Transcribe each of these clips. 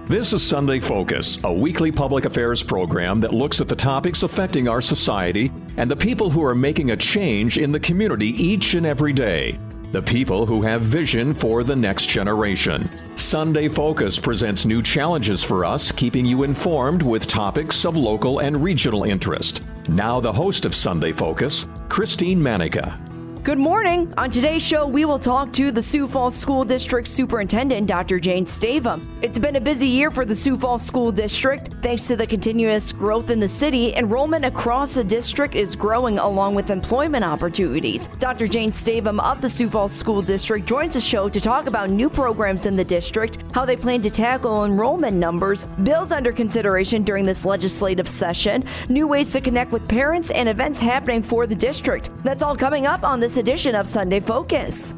This is Sunday Focus, a weekly public affairs program that looks at the topics affecting our society and the people who are making a change in the community each and every day. The people who have vision for the next generation. Sunday Focus presents new challenges for us, keeping you informed with topics of local and regional interest. Now the host of Sunday Focus, Christine Manica. Good morning. On today's show, we will talk to the Sioux Falls School District Superintendent, Dr. Jane Stavum. It's been a busy year for the Sioux Falls School District. Thanks to the continuous growth in the city, enrollment across the district is growing along with employment opportunities. Dr. Jane Stavum of the Sioux Falls School District joins the show to talk about new programs in the district, how they plan to tackle enrollment numbers, bills under consideration during this legislative session, new ways to connect with parents, and events happening for the district. That's all coming up on this edition of Sunday Focus.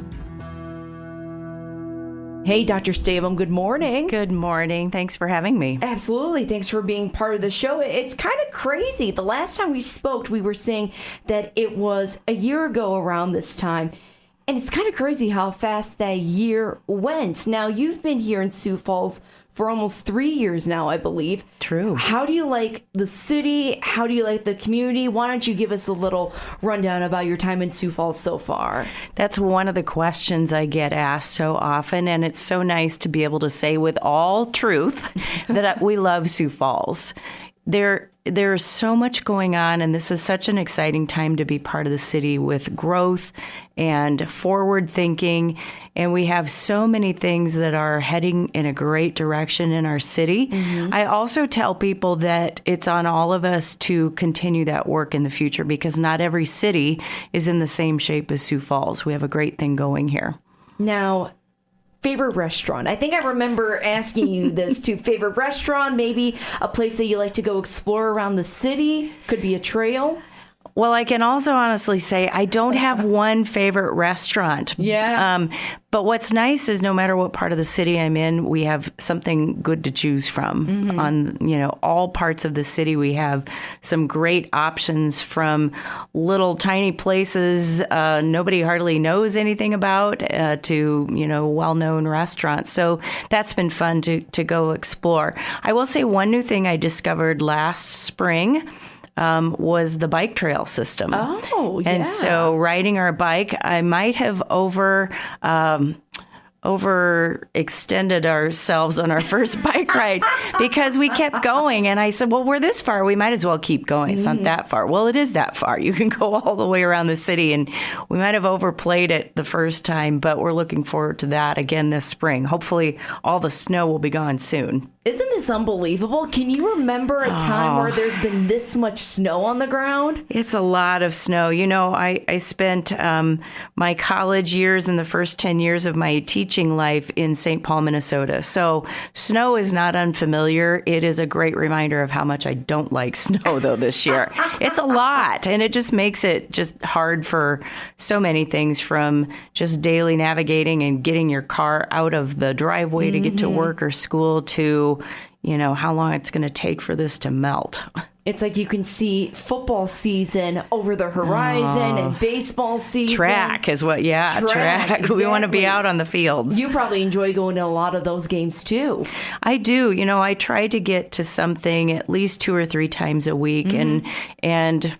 Hey, Dr. Stavum, good morning. Good morning. Thanks for having me. Absolutely. Thanks for being part of the show. It's kind of crazy. The last time we spoke, we were saying that it was a year ago around this time. And it's kind of crazy how fast that year went. Now, you've been here in Sioux Falls for almost 3 years now, I believe. True. How do you like the city? How do you like the community? Why don't you give us a little rundown about your time in Sioux Falls so far? That's one of the questions I get asked so often, and it's so nice to be able to say with all truth that we love Sioux Falls. There's so much going on, and this is such an exciting time to be part of the city with growth and forward thinking. And we have so many things that are heading in a great direction in our city. Mm-hmm. I also tell people that it's on all of us to continue that work in the future because not every city is in the same shape as Sioux Falls. We have a great thing going here. Now, favorite restaurant. I think I remember asking you this too. Favorite restaurant, maybe a place that you like to go explore around the city. Could be a trail. Well, I can also honestly say I don't have one favorite restaurant. Yeah. But what's nice is no matter what part of the city I'm in, we have something good to choose from. Mm-hmm. On, all parts of the city, we have some great options from little tiny places nobody hardly knows anything about to, well-known restaurants. So that's been fun to go explore. I will say one new thing I discovered last spring was the bike trail system. Oh, yeah. And so riding our bike, I might have overextended ourselves on our first bike ride because we kept going. And I said, well, we're this far. We might as well keep going. It's not that far. Well, it is that far. You can go all the way around the city. And we might have overplayed it the first time, but we're looking forward to that again this spring. Hopefully all the snow will be gone soon. Isn't this unbelievable? Can you remember a time where there's been this much snow on the ground? It's a lot of snow. I spent my college years and the first 10 years of my teaching life in St. Paul, Minnesota. So snow is not unfamiliar. It is a great reminder of how much I don't like snow, though, this year. It's a lot, and it just makes it just hard for so many things, from just daily navigating and getting your car out of the driveway to get to work or school to how long it's going to take for this to melt. It's like you can see football season over the horizon and baseball season. Track is what, track. Exactly. We want to be out on the fields. You probably enjoy going to a lot of those games too. I do. I try to get to something at least 2 or 3 times a week. Mm-hmm. And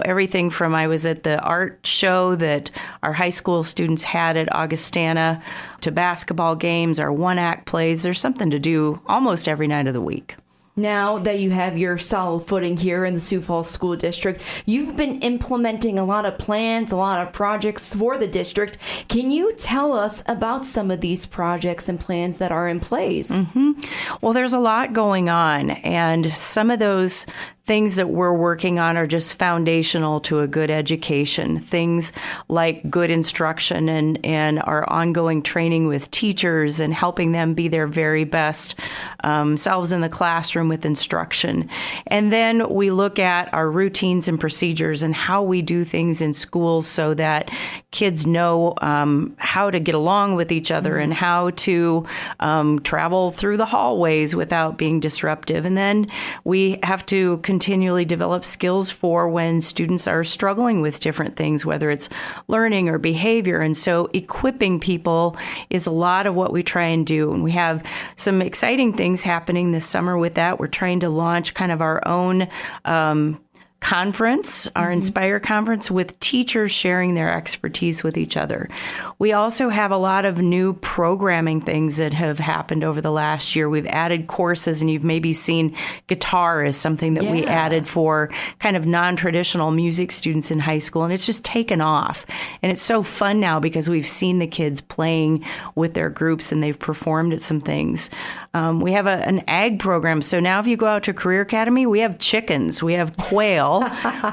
everything from I was at the art show that our high school students had at Augustana to basketball games, our one-act plays. There's something to do almost every night of the week. Now that you have your solid footing here in the Sioux Falls School District, you've been implementing a lot of plans, a lot of projects for the district. Can you tell us about some of these projects and plans that are in place? Mm-hmm. Well, there's a lot going on, and some of those things that we're working on are just foundational to a good education. Things like good instruction and our ongoing training with teachers and helping them be their very best selves in the classroom with instruction. And then we look at our routines and procedures and how we do things in schools so that kids know how to get along with each other and how to travel through the hallways without being disruptive. And then we have to continue continually develop skills for when students are struggling with different things, whether it's learning or behavior. And so equipping people is a lot of what we try and do. And we have some exciting things happening this summer with that. We're trying to launch kind of our own conference, our Inspire conference, with teachers sharing their expertise with each other. We also have a lot of new programming things that have happened over the last year. We've added courses, and you've maybe seen guitar is something that we added for kind of non-traditional music students in high school, and it's just taken off. And it's so fun now because we've seen the kids playing with their groups, and they've performed at some things. We have an ag program. So now if you go out to Career Academy, we have chickens, we have quail,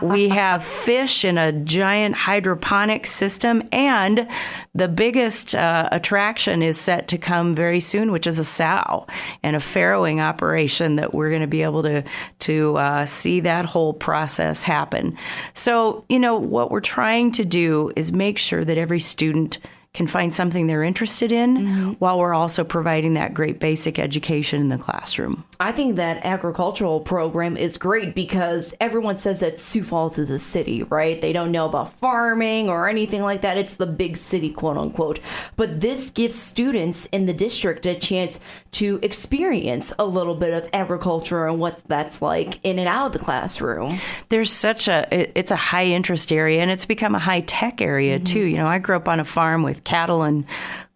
we have fish in a giant hydroponic system, and the biggest attraction is set to come very soon, which is a sow and a farrowing operation that we're going to be able to see that whole process happen. So, what we're trying to do is make sure that every student can find something they're interested in while we're also providing that great basic education in the classroom. I think that agricultural program is great because everyone says that Sioux Falls is a city, right? They don't know about farming or anything like that. It's the big city, quote unquote. But this gives students in the district a chance to experience a little bit of agriculture and what that's like in and out of the classroom. There's it's a high interest area, and it's become a high tech area too. I grew up on a farm with cattle and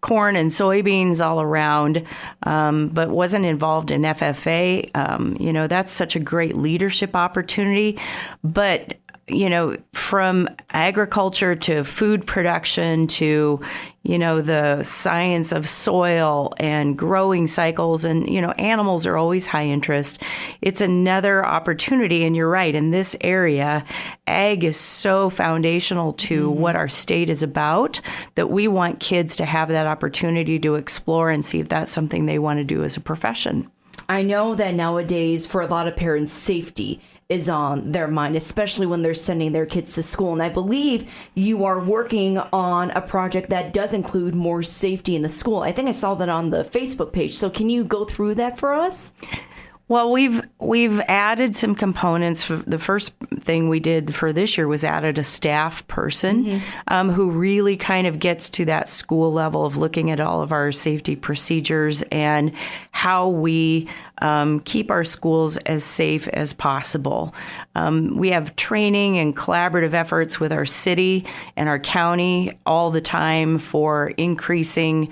corn and soybeans all around, but wasn't involved in FFA. That's such a great leadership opportunity. But, from agriculture to food production to, the science of soil and growing cycles and, animals are always high interest. It's another opportunity. And you're right. In this area, ag is so foundational to what our state is about that we want kids to have that opportunity to explore and see if that's something they want to do as a profession. I know that nowadays, for a lot of parents, safety is on their mind, especially when they're sending their kids to school. And I believe you are working on a project that does include more safety in the school. I think I saw that on the Facebook page. So can you go through that for us? Well, we've added some components. The first thing we did for this year was added a staff person who really kind of gets to that school level of looking at all of our safety procedures and how we keep our schools as safe as possible. We have training and collaborative efforts with our city and our county all the time for increasing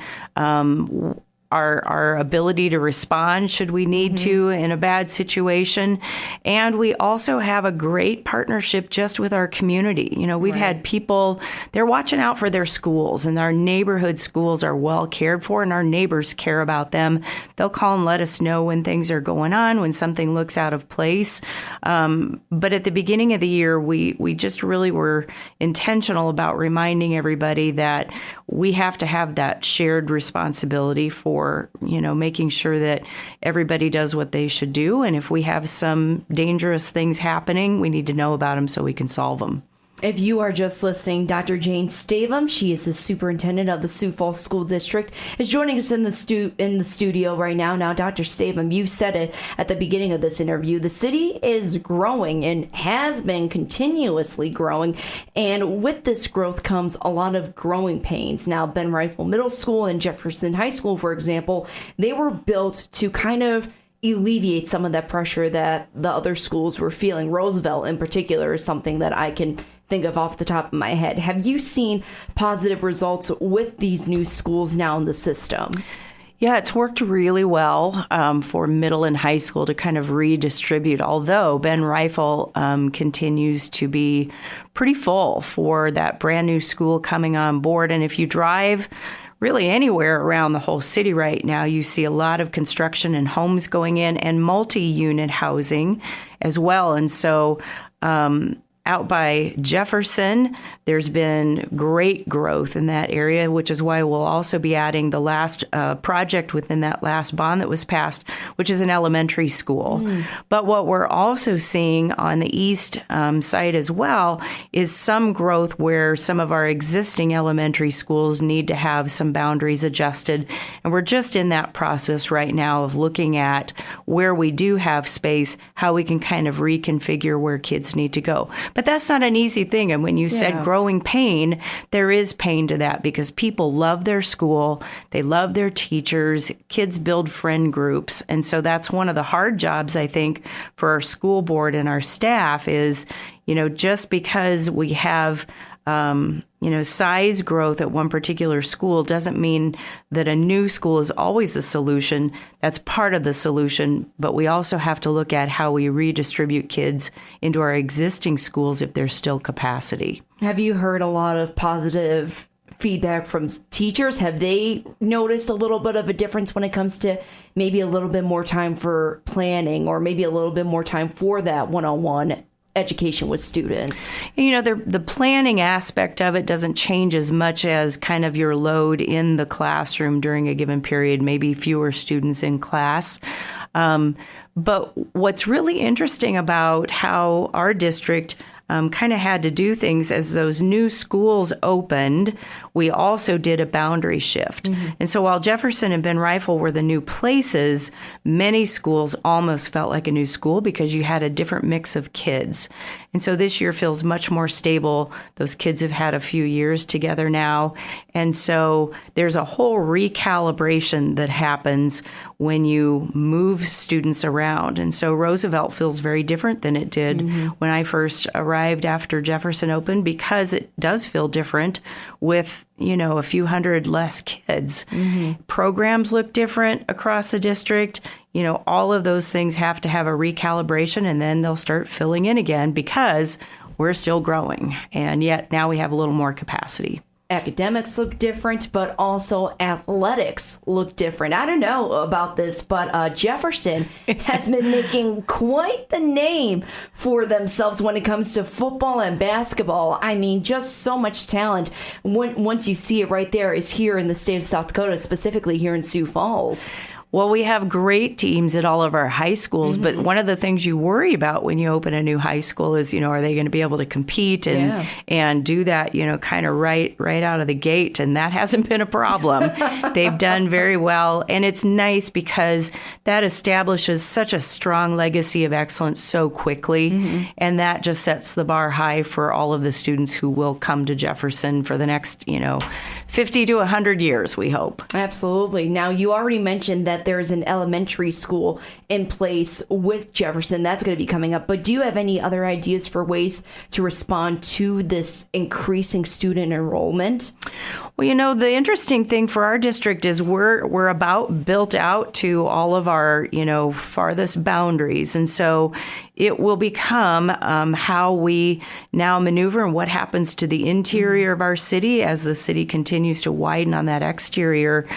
our ability to respond should we need to in a bad situation. And we also have a great partnership just with our community. We've had people, they're watching out for their schools, and our neighborhood schools are well cared for, and our neighbors care about them. They'll call and let us know when things are going on, when something looks out of place. But at the beginning of the year, we just really were intentional about reminding everybody that we have to have that shared responsibility for making sure that everybody does what they should do. And if we have some dangerous things happening, we need to know about them so we can solve them. If you are just listening, Dr. Jane Stavum, she is the superintendent of the Sioux Falls School District, is joining us in the studio right now. Now, Dr. Stavum, you said it at the beginning of this interview. The city is growing and has been continuously growing. And with this growth comes a lot of growing pains. Now, Ben Rifle Middle School and Jefferson High School, for example, they were built to kind of alleviate some of that pressure that the other schools were feeling. Roosevelt, in particular, is something that I can think of off the top of my head. Have you seen positive results with these new schools now in the system? Yeah, it's worked really well for middle and high school to kind of redistribute, although Ben Rifle continues to be pretty full for that brand new school coming on board. And if you drive really anywhere around the whole city right now, you see a lot of construction and homes going in and multi-unit housing as well. And so out by Jefferson, there's been great growth in that area, which is why we'll also be adding the last project within that last bond that was passed, which is an elementary school. But what we're also seeing on the east side as well is some growth where some of our existing elementary schools need to have some boundaries adjusted. And we're just in that process right now of looking at where we do have space, how we can kind of reconfigure where kids need to go. But that's not an easy thing. And when you said growing pain, there is pain to that because people love their school. They love their teachers. Kids build friend groups. And so that's one of the hard jobs, I think, for our school board and our staff is, just because we have size growth at one particular school doesn't mean that a new school is always a solution. That's part of the solution, but we also have to look at how we redistribute kids into our existing schools if there's still capacity. Have you heard a lot of positive feedback from teachers? Have they noticed a little bit of a difference when it comes to maybe a little bit more time for planning or maybe a little bit more time for that one-on-one education with students? The planning aspect of it doesn't change as much as kind of your load in the classroom during a given period, maybe fewer students in class. But what's really interesting about how our district kind of had to do things as those new schools opened, we also did a boundary shift. And so while Jefferson and Ben Rifle were the new places, many schools almost felt like a new school because you had a different mix of kids. And so this year feels much more stable. Those kids have had a few years together now. And so there's a whole recalibration that happens when you move students around. And so Roosevelt feels very different than it did when I first arrived after Jefferson opened because it does feel different with, a few hundred less kids. Programs look different across the district. All of those things have to have a recalibration and then they'll start filling in again because we're still growing. And yet now we have a little more capacity. Academics look different, but also athletics look different. I don't know about this, but Jefferson has been making quite the name for themselves when it comes to football and basketball. I mean, just so much talent. Once you see it right there is here in the state of South Dakota, specifically here in Sioux Falls. Well, we have great teams at all of our high schools, but one of the things you worry about when you open a new high school is, are they going to be able to compete and do that, kind of right out of the gate? And that hasn't been a problem. They've done very well. And it's nice because that establishes such a strong legacy of excellence so quickly. And that just sets the bar high for all of the students who will come to Jefferson for the next, 50 to 100 years, we hope. Absolutely. Now, you already mentioned that there's an elementary school in place with Jefferson. That's going to be coming up. But do you have any other ideas for ways to respond to this increasing student enrollment? Well, the interesting thing for our district is we're about built out to all of our, farthest boundaries. And so it will become how we now maneuver and what happens to the interior of our city as the city continues to widen on that exterior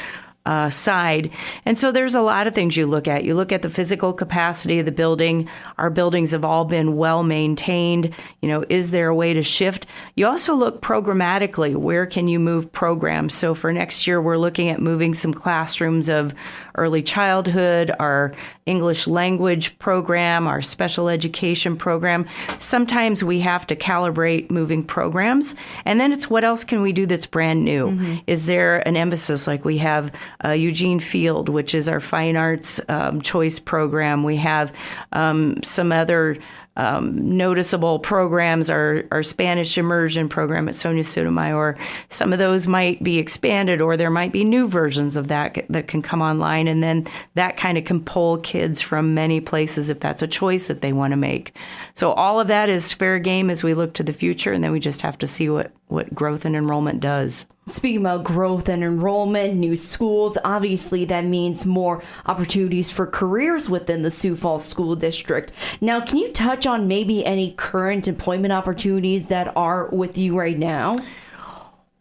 side. And so there's a lot of things you look at. You look at the physical capacity of the building. Our buildings have all been well maintained. Is there a way to shift? You also look programmatically. Where can you move programs? So for next year, we're looking at moving some classrooms of early childhood, our English language program, our special education program. Sometimes we have to calibrate moving programs. And then it's what else can we do that's brand new? Is there an emphasis like we have Eugene Field, which is our fine arts choice program. We have some other noticeable programs, our Spanish immersion program at Sonia Sotomayor. Some of those might be expanded or there might be new versions of that can come online. And then that kind of can pull kids from many places if that's a choice that they want to make. So all of that is fair game as we look to the future. And then we just have to see what growth and enrollment does. Speaking about growth and enrollment, new schools, obviously that means more opportunities for careers within the Sioux Falls School District. Now, can you touch on maybe any current employment opportunities that are with you right now?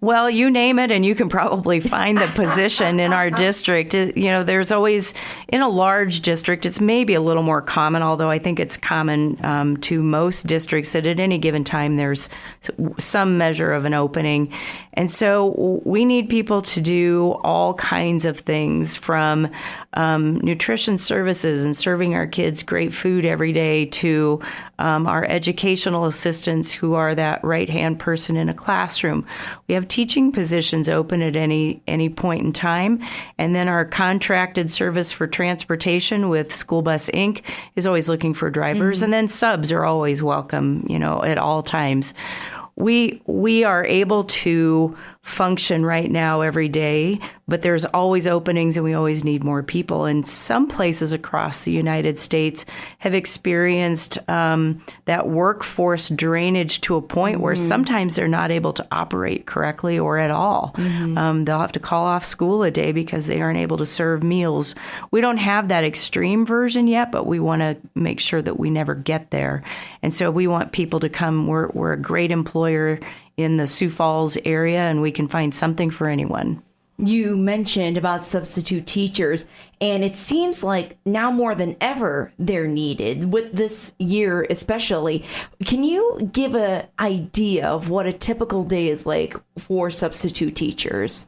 Well, you name it, and you can probably find the position in our district. There's always, in a large district, it's maybe a little more common, although I think it's common to most districts that at any given time there's some measure of an opening. And so we need people to do all kinds of things, from nutrition services and serving our kids great food every day to our educational assistants who are that right-hand person in a classroom. We have teaching positions open at any point in time. And then our contracted service for transportation with School Bus Inc. is always looking for drivers. Mm-hmm. And then subs are always welcome, at all times. We are able to function right now every day, but there's always openings and we always need more people. And some places across the United States have experienced that workforce drainage to a point where sometimes they're not able to operate correctly or at all. Mm-hmm. They'll have to call off school a day because they aren't able to serve meals. We don't have that extreme version yet, but we want to make sure that we never get there. And so we want people to come. We're a great employer in the Sioux Falls area, and we can find something for anyone. You mentioned about substitute teachers, and it seems like now more than ever they're needed with this year especially. Can you give an idea of what a typical day is like for substitute teachers?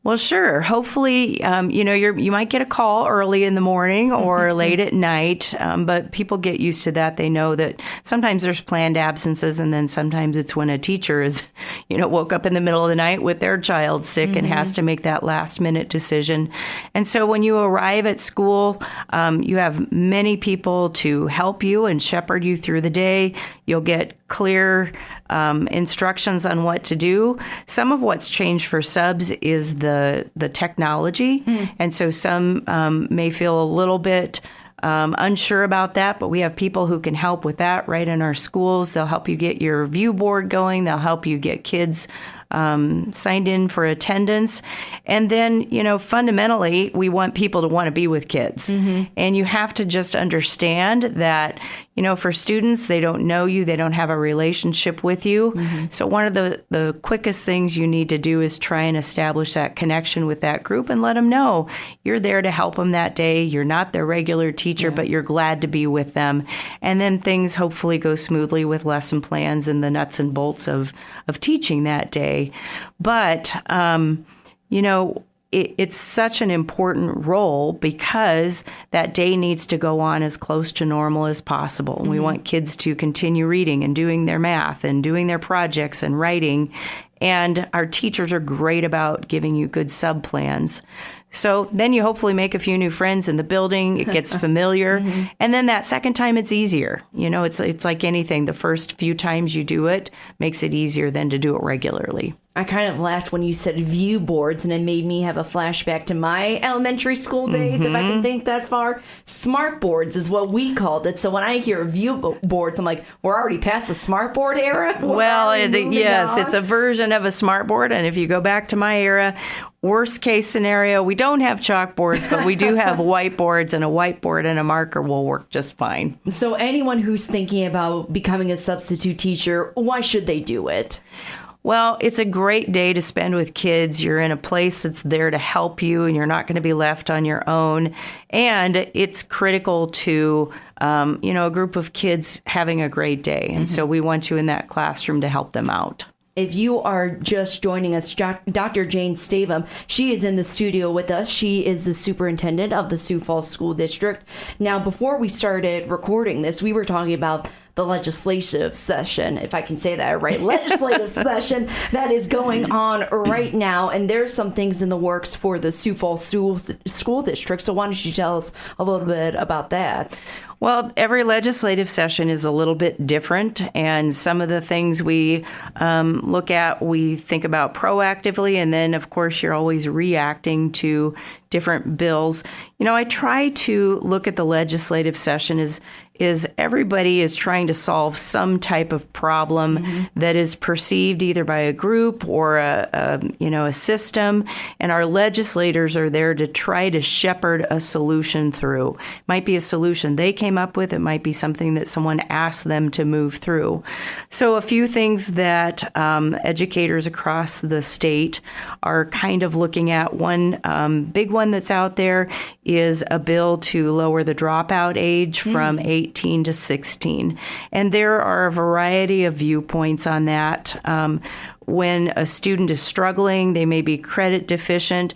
Well, sure. Hopefully, you might get a call early in the morning or late at night, but people get used to that. They know that sometimes there's planned absences, and then sometimes it's when a teacher is, woke up in the middle of the night with their child sick and has to make that last-minute decision. And so when you arrive at school, you have many people to help you and shepherd you through the day. You'll get clear instructions on what to do. Some of what's changed for subs is the technology. And so some may feel a little bit unsure about that, but we have people who can help with that right in our schools. They'll help you get your view board going. They'll help you get kids signed in for attendance. And then, fundamentally, we want people to want to be with kids. Mm-hmm. And you have to just understand that, for students, they don't know you, they don't have a relationship with you. Mm-hmm. So one of the quickest things you need to do is try and establish that connection with that group and let them know you're there to help them that day. You're not their regular teacher, but you're glad to be with them. And then things hopefully go smoothly with lesson plans and the nuts and bolts of teaching that day. But, it's such an important role because that day needs to go on as close to normal as possible. Mm-hmm. We want kids to continue reading and doing their math and doing their projects and writing. And our teachers are great about giving you good sub plans. So then you hopefully make a few new friends in the building. It gets familiar. Mm-hmm. And then that second time it's easier. It's like anything. The first few times you do it makes it easier than to do it regularly. I kind of laughed when you said view boards, and it made me have a flashback to my elementary school days, if I can think that far. Smart boards is what we called it. So when I hear view boards, I'm like, we're already past the smart board era? Yes, it's a version of a smart board. And if you go back to my era, worst case scenario, we don't have chalkboards, but we do have whiteboards, and a whiteboard and a marker will work just fine. So anyone who's thinking about becoming a substitute teacher, why should they do it? Well, it's a great day to spend with kids. You're in a place that's there to help you, and you're not going to be left on your own. And it's critical to, a group of kids having a great day. And so we want you in that classroom to help them out. If you are just joining us, Dr. Jane Stavum, she is in the studio with us. She is the superintendent of the Sioux Falls School District. Now, before we started recording this, we were talking about the legislative session, if I can say that right, legislative session that is going on right now. And there's some things in the works for the Sioux Falls School District. So why don't you tell us a little bit about that? Well, every legislative session is a little bit different, and some of the things we look at, we think about proactively, and then, of course, you're always reacting to different bills. I try to look at the legislative session as everybody is trying to solve some type of problem that is perceived either by a group or a system, and our legislators are there to try to shepherd a solution through. Might be a solution they came came up with. It might be something that someone asked them to move through. So a few things that educators across the state are kind of looking at. One big one that's out there is a bill to lower the dropout age from 18 to 16. And there are a variety of viewpoints on that. When a student is struggling, they may be credit deficient.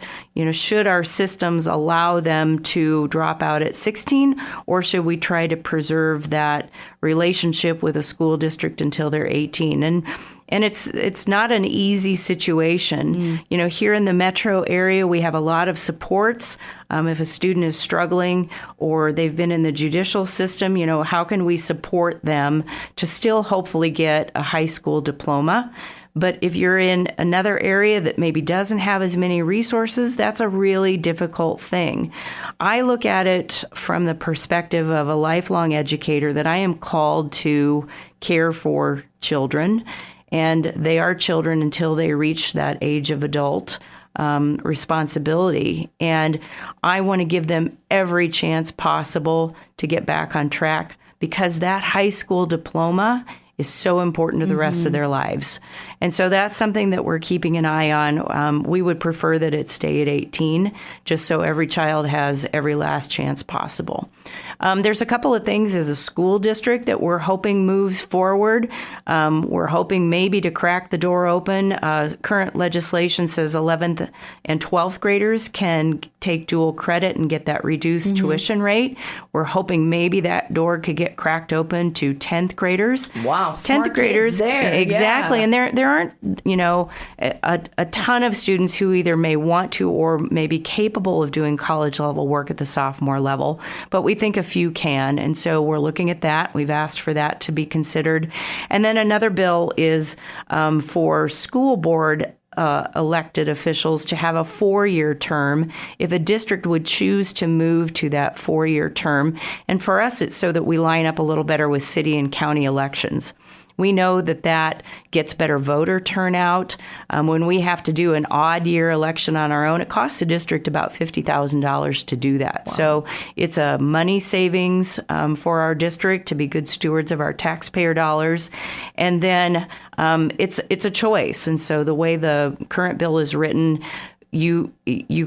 Should our systems allow them to drop out at 16, or should we try to preserve that relationship with a school district until they're 18? And it's not an easy situation. Here in the metro area, we have a lot of supports. If a student is struggling or they've been in the judicial system, how can we support them to still hopefully get a high school diploma? But if you're in another area that maybe doesn't have as many resources, that's a really difficult thing. I look at it from the perspective of a lifelong educator that I am called to care for children, and they are children until they reach that age of adult responsibility. And I want to give them every chance possible to get back on track, because that high school diploma is so important to the rest of their lives. And so that's something that we're keeping an eye on. We would prefer that it stay at 18, just so every child has every last chance possible. There's a couple of things as a school district that we're hoping moves forward. We're hoping maybe to crack the door open. Current legislation says 11th and 12th graders can take dual credit and get that reduced tuition rate. We're hoping maybe that door could get cracked open to 10th graders. Wow, 10th graders, there. Exactly. Yeah. And there aren't, a ton of students who either may want to or may be capable of doing college level work at the sophomore level, but we think a few can. And so we're looking at that. We've asked for that to be considered. And then another bill is for school board elected officials to have a 4-year term if a district would choose to move to that 4-year term. And for us, it's so that we line up a little better with city and county elections. We know that gets better voter turnout. When we have to do an odd year election on our own, it costs the district about $50,000 to do that. Wow. So it's a money savings for our district to be good stewards of our taxpayer dollars. And then it's a choice. And so the way the current bill is written, you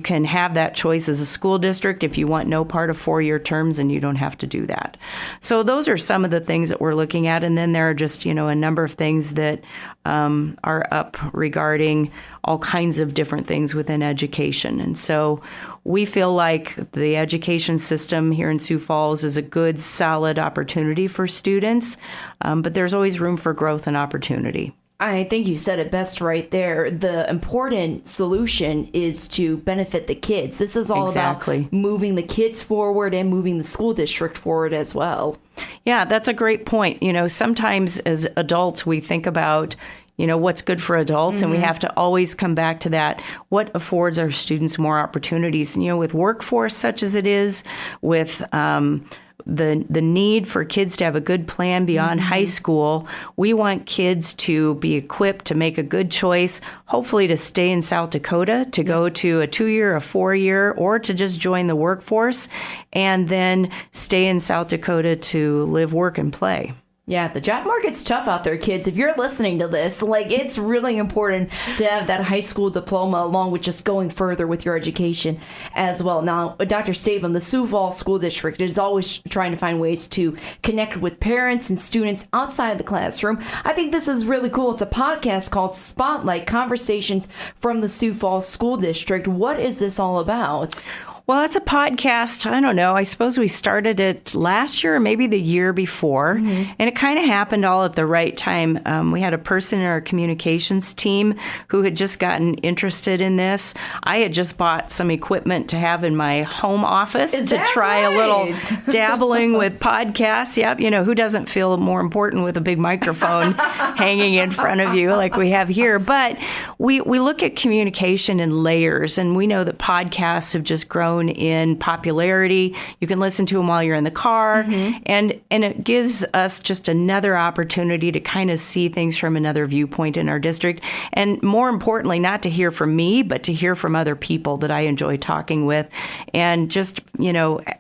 can have that choice as a school district if you want no part of 4-year terms, and you don't have to do that. So those are some of the things that we're looking at. And then there are just, a number of things that are up regarding all kinds of different things within education. And so we feel like the education system here in Sioux Falls is a good, solid opportunity for students, but there's always room for growth and opportunity. I think you said it best right there. The important solution is to benefit the kids. This is all about moving the kids forward and moving the school district forward as well. Yeah, that's a great point. Sometimes as adults, we think about, what's good for adults, and we have to always come back to that. What affords our students more opportunities? With workforce such as it is, with the need for kids to have a good plan beyond high school, we want kids to be equipped to make a good choice, hopefully to stay in South Dakota, to go to a 2-year, a 4-year, or to just join the workforce, and then stay in South Dakota to live, work, and play. Yeah, the job market's tough out there, kids. If you're listening to this, it's really important to have that high school diploma along with just going further with your education as well. Now, Dr. Stavum, the Sioux Falls School District is always trying to find ways to connect with parents and students outside the classroom. I think this is really cool. It's a podcast called Spotlight, Conversations from the Sioux Falls School District. What is this all about? Well, it's a podcast. I don't know. I suppose we started it last year or maybe the year before, and it kind of happened all at the right time. We had a person in our communications team who had just gotten interested in this. I had just bought some equipment to have in my home office to try a little dabbling with podcasts. Yep. Who doesn't feel more important with a big microphone hanging in front of you like we have here? But we look at communication in layers, and we know that podcasts have just grown down in popularity. You can listen to them while you're in the car. And it gives us just another opportunity to kind of see things from another viewpoint in our district. And more importantly, not to hear from me, but to hear from other people that I enjoy talking with, and just,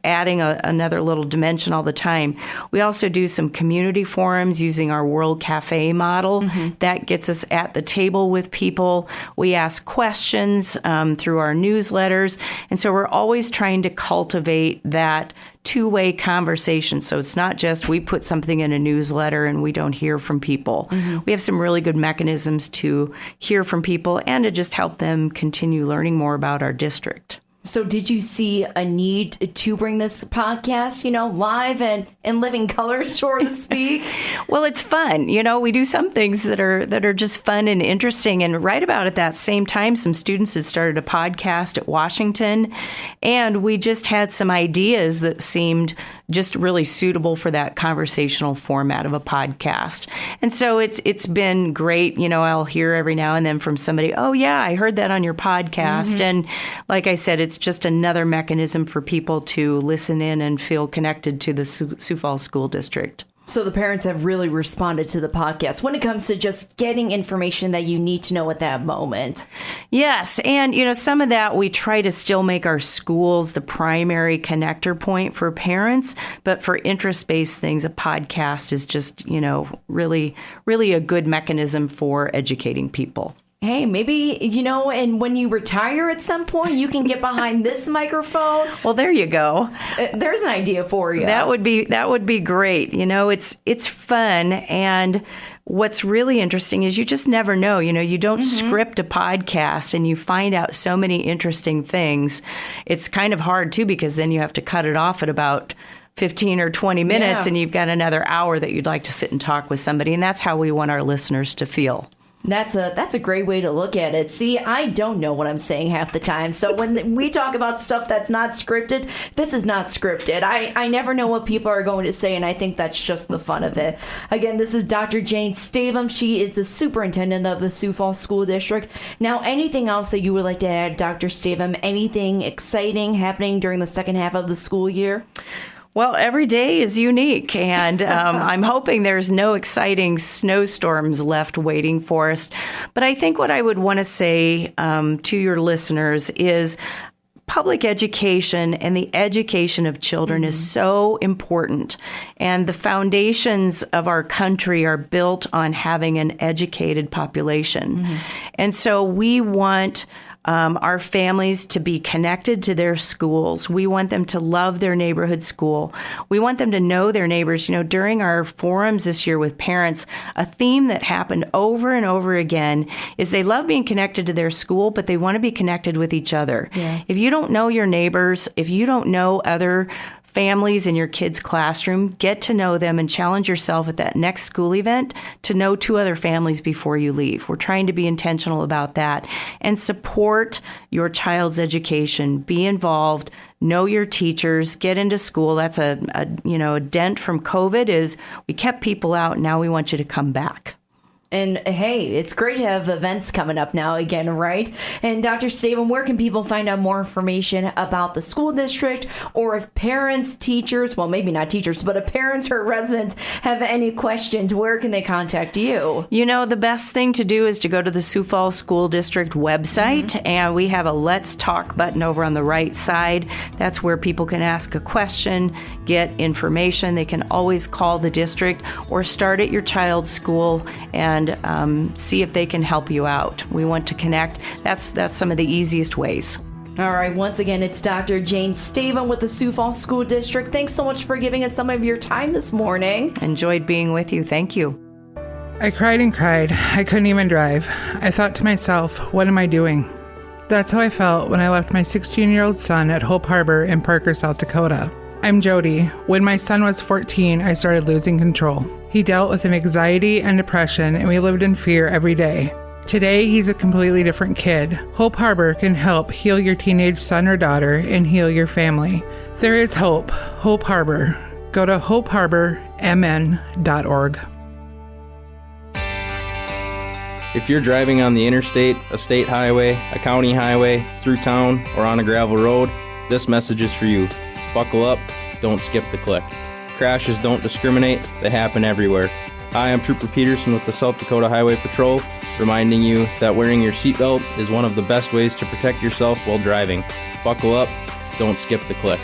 adding another little dimension all the time. We also do some community forums using our World Cafe model. That gets us at the table with people. We ask questions through our newsletters. And so we're always trying to cultivate that two-way conversation. So it's not just we put something in a newsletter and we don't hear from people. We have some really good mechanisms to hear from people and to just help them continue learning more about our district. So did you see a need to bring this podcast, live and in living color, so to speak? Well, it's fun. We do some things that are just fun and interesting. And right about at that same time, some students had started a podcast at Washington, and we just had some ideas that seemed just really suitable for that conversational format of a podcast. And so it's been great. I'll hear every now and then from somebody, oh, yeah, I heard that on your podcast. And like I said, it's just another mechanism for people to listen in and feel connected to the Sioux Falls School District. So the parents have really responded to the podcast when it comes to just getting information that you need to know at that moment. Yes. And, some of that we try to still make our schools the primary connector point for parents. But for interest-based things, a podcast is just, really, really a good mechanism for educating people. Hey, maybe, and when you retire at some point, you can get behind this microphone. Well, there you go. There's an idea for you. That would be great. It's fun. And what's really interesting is you just never know. You don't script a podcast and you find out so many interesting things. It's kind of hard, too, because then you have to cut it off at about 15 or 20 minutes and you've got another hour that you'd like to sit and talk with somebody. And that's how we want our listeners to feel. That's a great way to look at it. See, I don't know what I'm saying half the time. So when we talk about stuff that's not scripted, this is not scripted. I never know what people are going to say, and I think that's just the fun of it. Again, this is Dr. Jane Stavum. She is the superintendent of the Sioux Falls School District. Now, anything else that you would like to add, Dr. Stavum? Anything exciting happening during the second half of the school year? Well, every day is unique, and I'm hoping there's no exciting snowstorms left waiting for us. But I think what I would want to say to your listeners is public education and the education of children is so important. And the foundations of our country are built on having an educated population. And so we want our families to be connected to their schools. We want them to love their neighborhood school. We want them to know their neighbors. During our forums this year with parents, a theme that happened over and over again is they love being connected to their school, but they want to be connected with each other. Yeah. If you don't know your neighbors, if you don't know other families in your kids' classroom, get to know them and challenge yourself at that next school event to know 2 other families before you leave. We're trying to be intentional about that and support your child's education. Be involved. Know your teachers. Get into school. That's a dent from COVID is we kept people out. Now we want you to come back. And hey, it's great to have events coming up now again, right? And Dr. Stavum, where can people find out more information about the school district, or if parents, teachers, well, maybe not teachers, but if parents or residents have any questions, where can they contact you? The best thing to do is to go to the Sioux Falls School District website, and we have a Let's Talk button over on the right side. That's where people can ask a question, get information. They can always call the district or start at your child's school and see if they can help you out. We want to connect. That's some of the easiest ways. All right. Once again, it's Dr. Jane Stavum with the Sioux Falls School District. Thanks so much for giving us some of your time this morning. Enjoyed being with you. Thank you. I cried and cried. I couldn't even drive. I thought to myself, what am I doing? That's how I felt when I left my 16-year-old son at Hope Harbor in Parker, South Dakota. I'm Jody. When my son was 14, I started losing control. He dealt with an anxiety and depression, and we lived in fear every day. Today, he's a completely different kid. Hope Harbor can help heal your teenage son or daughter and heal your family. There is hope. Hope Harbor. Go to hopeharbormn.org. If you're driving on the interstate, a state highway, a county highway, through town, or on a gravel road, This message is for you. Buckle up, don't skip the click. Crashes don't discriminate, they happen everywhere. Hi, I'm Trooper Peterson with the South Dakota Highway Patrol, reminding you that wearing your seatbelt is one of the best ways to protect yourself while driving. Buckle up, don't skip the click.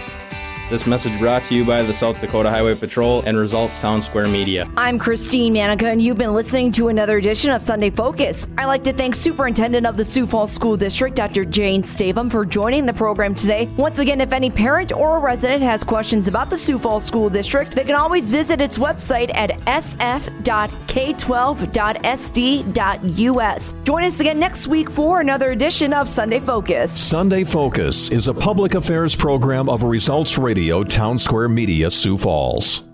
This message brought to you by the South Dakota Highway Patrol and Results Town Square Media. I'm Christine Manica, and you've been listening to another edition of Sunday Focus. I'd like to thank Superintendent of the Sioux Falls School District, Dr. Jane Stavum, for joining the program today. Once again, if any parent or resident has questions about the Sioux Falls School District, they can always visit its website at sf.k12.sd.us. Join us again next week for another edition of Sunday Focus. Sunday Focus is a public affairs program of Results Radio Town Square Media, Sioux Falls.